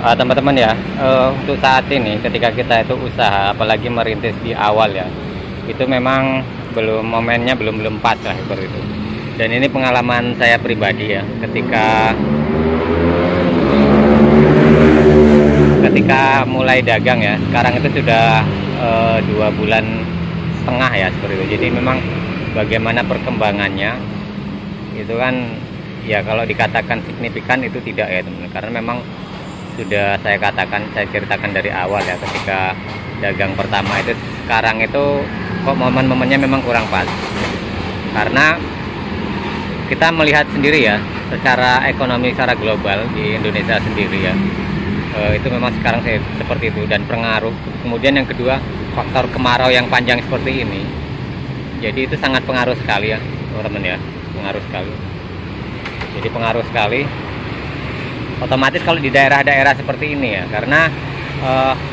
Teman-teman ya, untuk saat ini ketika kita itu usaha, apalagi merintis di awal ya, itu memang belum momennya belum belum pas lah seperti itu. Dan ini pengalaman saya pribadi ya, ketika mulai dagang ya, sekarang itu sudah 2,5 bulan ya seperti itu. Jadi memang bagaimana perkembangannya itu kan ya, kalau dikatakan signifikan itu tidak ya teman-teman, karena memang sudah saya ceritakan dari awal ya, ketika dagang pertama itu, sekarang itu kok momen-momennya memang kurang pas, karena kita melihat sendiri ya, secara ekonomi secara global di Indonesia sendiri ya, itu memang sekarang seperti itu, dan pengaruh. Kemudian yang kedua, faktor kemarau yang panjang seperti ini, jadi itu sangat pengaruh sekali ya teman-teman ya, pengaruh sekali. Jadi pengaruh sekali otomatis kalau di daerah-daerah seperti ini ya, karena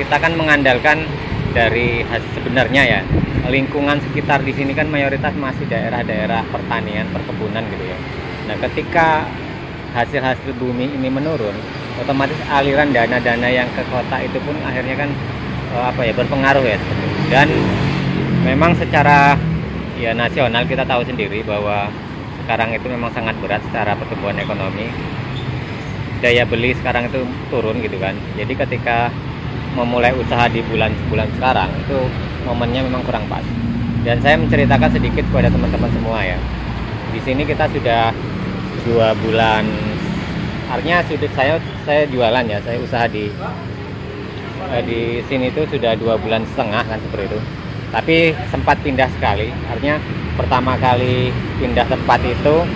kita kan mengandalkan dari sebenarnya ya, lingkungan sekitar di sini kan mayoritas masih daerah-daerah pertanian, perkebunan gitu ya. Nah, ketika hasil-hasil bumi ini menurun, otomatis aliran dana-dana yang ke kota itu pun akhirnya kan berpengaruh ya seperti itu. Dan memang secara ya nasional kita tahu sendiri bahwa sekarang itu memang sangat berat secara pertumbuhan ekonomi. Daya beli sekarang itu turun gitu kan. Jadi ketika memulai usaha di bulan-bulan sekarang itu momennya memang kurang pas. Dan saya menceritakan sedikit kepada teman-teman semua ya. Di sini kita sudah 2 bulan, artinya sudah saya jualan ya, saya usaha di sini itu sudah 2,5 bulan kan seperti itu. Tapi sempat pindah sekali, artinya pertama kali pindah tempat itu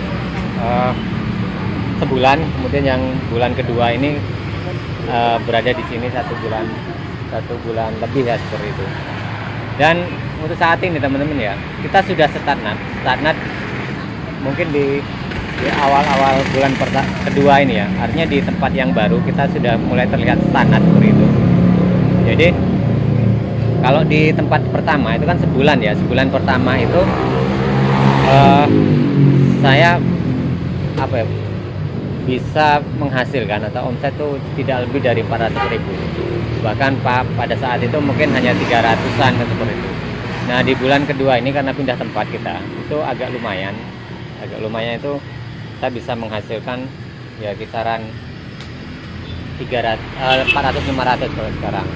sebulan, kemudian yang bulan kedua ini berada di sini 1 bulan lebih ya seperti itu. Dan untuk saat ini teman-teman ya, kita sudah stagnat mungkin di awal-awal bulan kedua ini ya, artinya di tempat yang baru kita sudah mulai terlihat stagnat seperti itu. Jadi kalau di tempat pertama itu kan sebulan ya, sebulan pertama itu saya bisa menghasilkan atau omset itu tidak lebih dari 400.000, bahkan pada saat itu mungkin hanya 300-an seperti itu. Nah, di bulan kedua ini karena pindah tempat kita itu agak lumayan itu kita bisa menghasilkan ya kisaran 400-500 kalau sekarang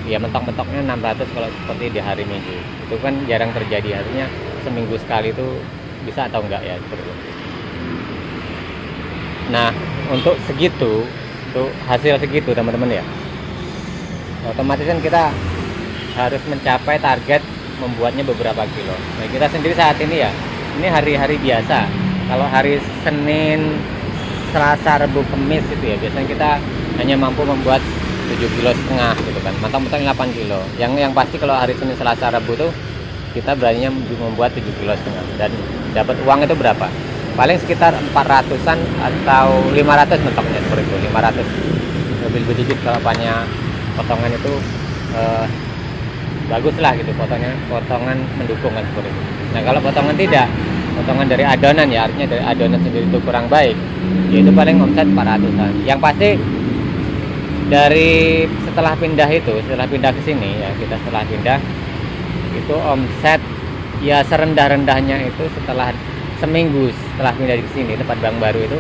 ya, mentok-mentoknya 600 kalau seperti di hari Minggu. Itu kan jarang terjadi, artinya seminggu sekali itu bisa atau enggak ya seperti itu. Nah, untuk hasil segitu teman-teman ya, otomatis kan kita harus mencapai target membuatnya beberapa kilo. Nah, kita sendiri saat ini ya, ini hari-hari biasa. Kalau hari Senin, Selasa, Rabu, Kamis itu ya, biasanya kita hanya mampu membuat 7,5 kilo gitu kan, mentok-mentok 8 kilo. Yang pasti kalau hari Senin, Selasa, Rabu tuh kita beraninya membuat 7,5 kilo, dan dapat uang itu berapa? Paling sekitar 400-an atau 500 mentoknya seperti itu, 500 lebih dikit. Kalau potongan itu bagus lah gitu, potongan mendukung kan seperti itu. Nah, kalau potongan tidak, potongan dari adonan ya, artinya dari adonan sendiri itu kurang baik, yaitu paling omset 400-an. Yang pasti dari setelah pindah ke sini ya, kita setelah pindah itu omset ya serendah-rendahnya itu setelah seminggu setelah pindah di sini tempat bank baru itu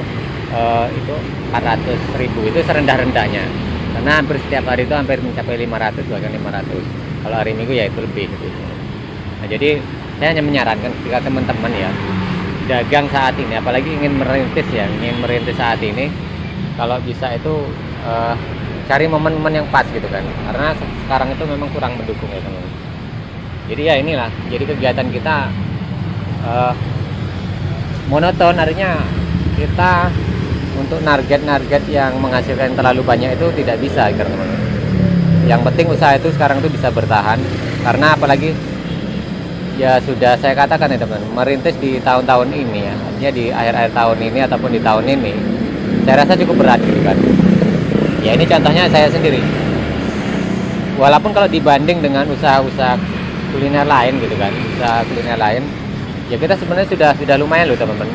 400.000 itu serendah-rendahnya, karena hampir setiap hari itu hampir mencapai 500, bahkan 500 kalau hari Minggu ya itu lebih gitu. Nah, jadi saya hanya menyarankan jika teman-teman ya dagang saat ini, apalagi ingin merintis saat ini, kalau bisa itu cari momen-momen yang pas gitu kan, karena sekarang itu memang kurang mendukung ya teman-teman. Jadi ya inilah, jadi kegiatan kita monoton, artinya kita untuk target yang menghasilkan terlalu banyak itu tidak bisa teman-teman. Yang penting usaha itu sekarang itu bisa bertahan, karena apalagi ya sudah saya katakan ya teman-teman, merintis di tahun-tahun ini ya, artinya di akhir-akhir tahun ini ataupun di tahun ini saya rasa cukup berat gitu kan. Ya, ini contohnya saya sendiri, walaupun kalau dibanding dengan usaha-usaha kuliner lain gitu kan, usaha kuliner lain ya, kita sebenarnya sudah lumayan loh teman-teman.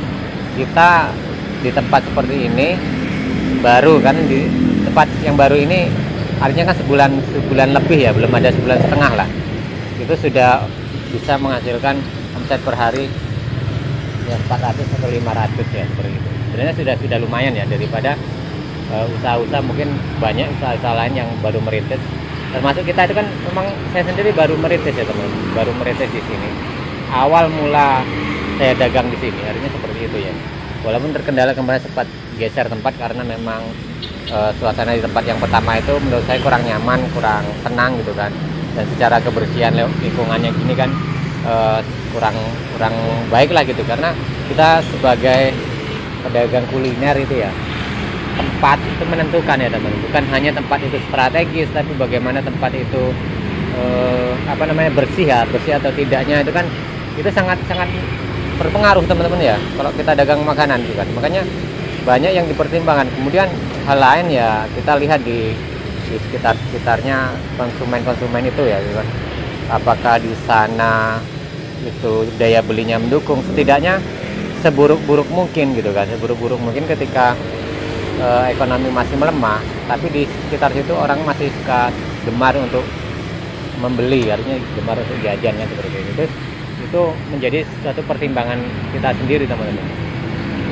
Kita di tempat seperti ini baru kan, tempat yang baru ini artinya kan sebulan lebih ya, belum ada sebulan setengah lah, itu sudah bisa menghasilkan omset per hari ya 400 atau 500 ya, seperti itu. Sebenarnya sudah lumayan ya, daripada usaha-usaha mungkin banyak usaha-usaha lain yang baru merintis. Termasuk kita itu kan memang saya sendiri baru merintis ya teman, baru merintis di sini. Awal mula saya dagang di sini, artinya seperti itu ya. Walaupun terkendala kemarin sempat geser tempat karena memang suasana di tempat yang pertama itu menurut saya kurang nyaman, kurang tenang gitu kan. Dan secara kebersihan lingkungannya gini kan kurang baik lah gitu, karena kita sebagai pedagang kuliner itu ya, tempat itu menentukan ya teman, bukan hanya tempat itu strategis, tapi bagaimana tempat itu bersih ya, bersih atau tidaknya itu kan itu sangat berpengaruh teman-teman ya, kalau kita dagang makanan gitu kan. Makanya banyak yang dipertimbangkan. Kemudian hal lain ya, kita lihat di sekitarnya konsumen itu ya gitu kan. Apakah di sana itu daya belinya mendukung, setidaknya seburuk-buruk mungkin gitu kan, seburuk-buruk mungkin ketika ekonomi masih melemah, tapi di sekitar situ orang masih suka gemar untuk membeli, artinya gemar untuk jajannya seperti itu. Itu menjadi suatu pertimbangan kita sendiri teman-teman.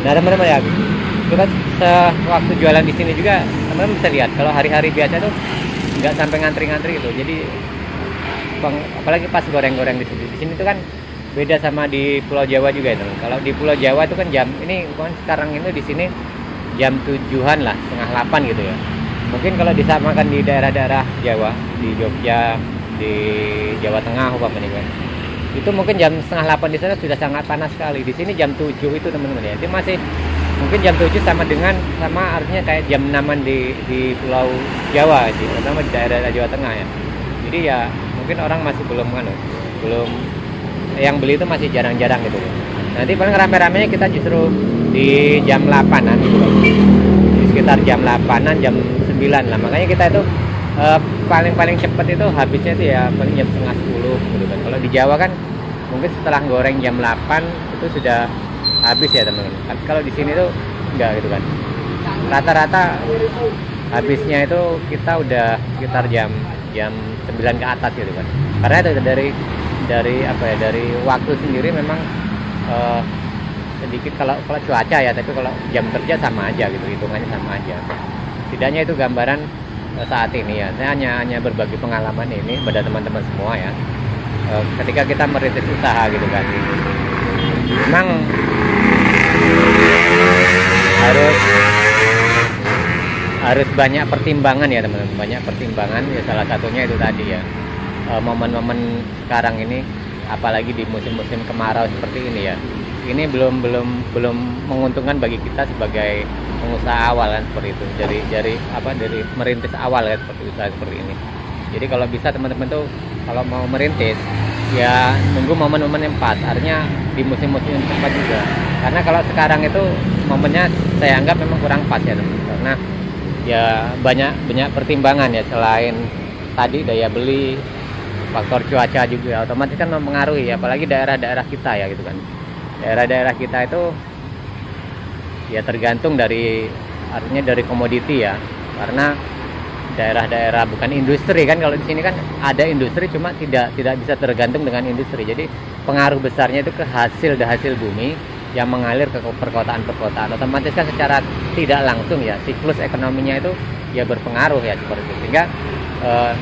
Nah teman-teman ya, kita waktu jualan di sini juga teman-teman bisa lihat kalau hari-hari biasa tuh nggak sampai ngantri-ngantri gitu. Jadi apalagi pas goreng-goreng di sini tuh kan beda sama di Pulau Jawa juga ya teman. Kalau di Pulau Jawa itu kan jam ini kan sekarang ini di sini jam 7-an lah, setengah 8 gitu ya. Mungkin kalau disamakan di daerah-daerah Jawa, di Jogja, di Jawa Tengah umpamanya kan, itu mungkin jam setengah 8 di sana sudah sangat panas sekali. Di sini jam 7 itu teman-teman ya, itu masih mungkin jam 7 sama artinya kayak jam 6-an di Pulau Jawa, terutama di daerah Jawa Tengah ya. Jadi ya mungkin orang masih belum yang beli itu masih jarang-jarang gitu. Nanti paling rame-ramenya kita justru di jam 8-an gitu, di sekitar jam 8-an, jam 9 lah. Makanya kita itu paling cepat itu habisnya itu ya paling jam setengah 10 gitu kan. Kalau di Jawa kan mungkin setelah goreng jam 8 itu sudah habis ya teman-teman. Tapi kalau di sini tuh enggak gitu kan. Rata-rata habisnya itu kita udah sekitar jam 9 ke atas gitu kan. Karena itu dari waktu sendiri memang sedikit kalau cuaca ya, tapi kalau jam kerja sama aja gitu, hitungannya sama aja. Setidaknya itu gambaran saat ini ya. Saya hanya berbagi pengalaman ini pada teman-teman semua ya. Ketika kita merintis usaha gitu kan, memang harus banyak pertimbangan ya teman-teman, banyak pertimbangan ya. Salah satunya itu tadi ya, momen-momen sekarang ini, apalagi di musim-musim kemarau seperti ini ya, ini belum menguntungkan bagi kita sebagai pengusaha awal kan, seperti itu, dari merintis awal ya, seperti usaha seperti ini. Jadi kalau bisa teman-teman tuh kalau mau merintis ya tunggu momen-momen yang pas, artinya di musim-musim yang tepat juga. Karena kalau sekarang itu momennya saya anggap memang kurang pas ya teman, karena ya banyak pertimbangan ya, selain tadi daya beli, faktor cuaca juga otomatis kan mempengaruhi, apalagi daerah-daerah kita ya gitu kan. Daerah-daerah kita itu ya tergantung artinya dari komoditi ya, karena daerah-daerah bukan industri kan. Kalau di sini kan ada industri, cuma tidak bisa tergantung dengan industri. Jadi pengaruh besarnya itu ke hasil bumi yang mengalir ke perkotaan. Otomatis kan secara tidak langsung ya siklus ekonominya itu ya berpengaruh ya seperti itu, sehingga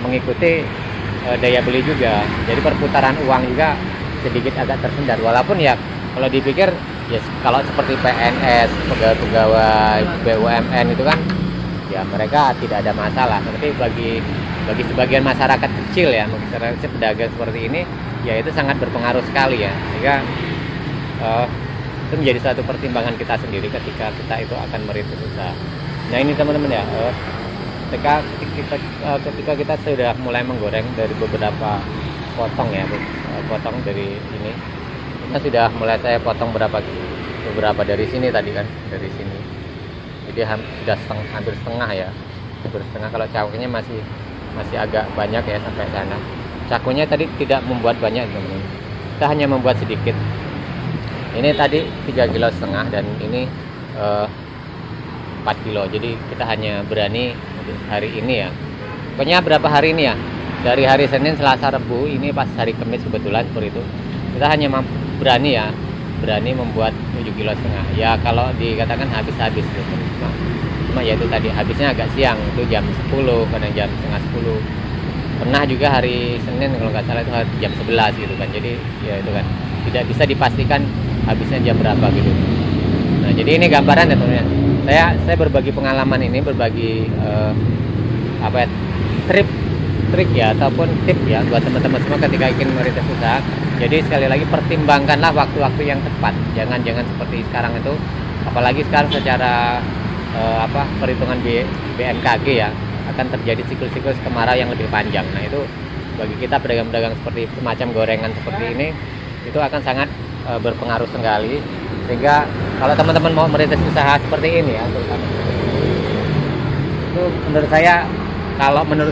mengikuti daya beli juga. Jadi perputaran uang juga sedikit agak tersendat. Walaupun ya kalau dipikir ya kalau seperti PNS, pegawai BUMN itu kan ya mereka tidak ada masalah. Tapi bagi sebagian masyarakat kecil ya, masyarakat pedagang seperti ini ya itu sangat berpengaruh sekali ya. Sehingga itu menjadi satu pertimbangan kita sendiri ketika kita itu akan merintis usaha. Nah ini teman-teman ya, ketika kita sudah mulai menggoreng dari beberapa potong ya, potong dari ini, kita sudah mulai saya potong beberapa dari sini tadi kan, dari sini. Jadi sudah hampir setengah ya, hampir setengah. Kalau cakunya masih agak banyak ya sampai sana. Cakunya tadi tidak membuat banyak teman-teman, kita hanya membuat sedikit. Ini tadi 3,5 kg dan ini 4 kilo. Jadi kita hanya berani hari ini ya. Pokoknya berapa hari ini ya? Dari hari Senin, Selasa, Rabu, ini pas hari Kamis kebetulan seperti itu. Kita hanya berani membuat 7,5 kilo. Ya kalau dikatakan habis-habis gitu. Cuma ya itu tadi habisnya agak siang, itu jam 10, kadang jam setengah 10. Pernah juga hari Senin kalau nggak salah itu jam 11 gitu kan. Jadi ya itu kan tidak bisa dipastikan habisnya jam berapa gitu. Nah jadi ini gambaran ya teman-teman. Saya berbagi pengalaman ini, berbagi apa ya, trik ya ataupun tip ya buat teman-teman semua ketika ingin merintis usaha. Jadi sekali lagi pertimbangkanlah waktu-waktu yang tepat. Jangan seperti sekarang itu, apalagi sekarang secara perhitungan BMKG ya, akan terjadi siklus kemarau yang lebih panjang. Nah itu bagi kita pedagang-pedagang seperti semacam gorengan seperti ini itu akan sangat berpengaruh sekali. Sehingga kalau teman-teman mau merintis usaha seperti ini ya, itu menurut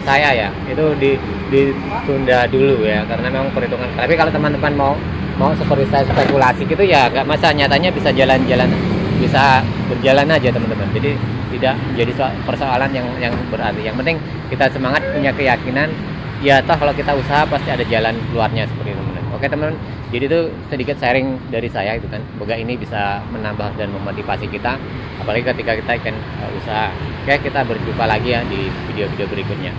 saya ya itu ditunda dulu ya, karena memang perhitungan. Tapi kalau teman-teman mau seperti saya spekulasi gitu ya nggak masalah, nyatanya bisa berjalan aja teman-teman. Jadi tidak jadi persoalan yang berarti. Yang penting kita semangat, punya keyakinan ya, toh kalau kita usaha pasti ada jalan keluarnya seperti itu teman-teman. Oke teman-teman, jadi itu sedikit sharing dari saya itu kan, semoga ini bisa menambah dan memotivasi kita, apalagi ketika kita akan usaha. Oke, kita berjumpa lagi ya di video-video berikutnya.